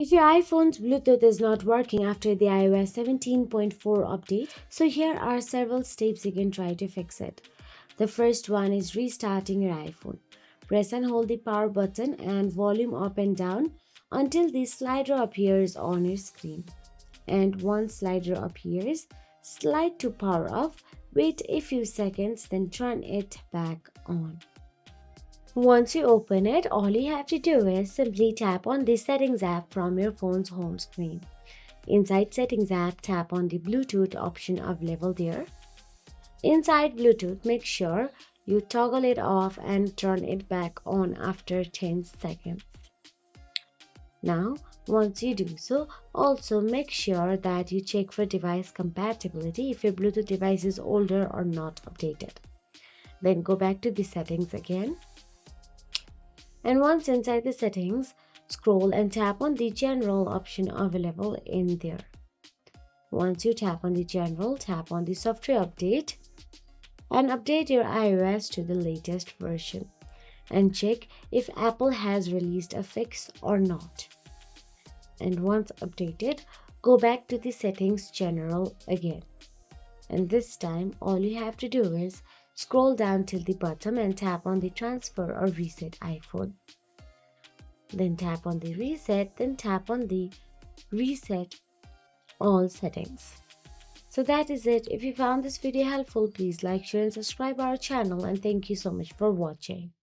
If your iPhone's Bluetooth is not working after the iOS 17.4 update, so here are several steps you can try to fix it. The first one is restarting your iPhone. Press and hold the power button and volume up and down until the slider appears on your screen. And once slider appears, slide to power off, wait a few seconds, then turn it back on. Once you open it, all you have to do is simply tap on the Settings app from your phone's home screen. Inside Settings app, tap on the Bluetooth option available there. Inside Bluetooth, make sure you toggle it off and turn it back on after 10 seconds. Now, once you do so, also make sure that you check for device compatibility if your Bluetooth device is older or not updated. Then go back to the settings again. And once inside the settings, scroll and tap on the general option available in there. Once you tap on the general, tap on the software update and update your iOS to the latest version and check if Apple has released a fix or not. And once updated, go back to the settings general again. And this time, all you have to do is scroll down till the bottom and tap on the transfer or reset iPhone. Then tap on the reset, then tap on the reset all settings. So that is it. If you found this video helpful, please like, share and subscribe our channel, and thank you so much for watching.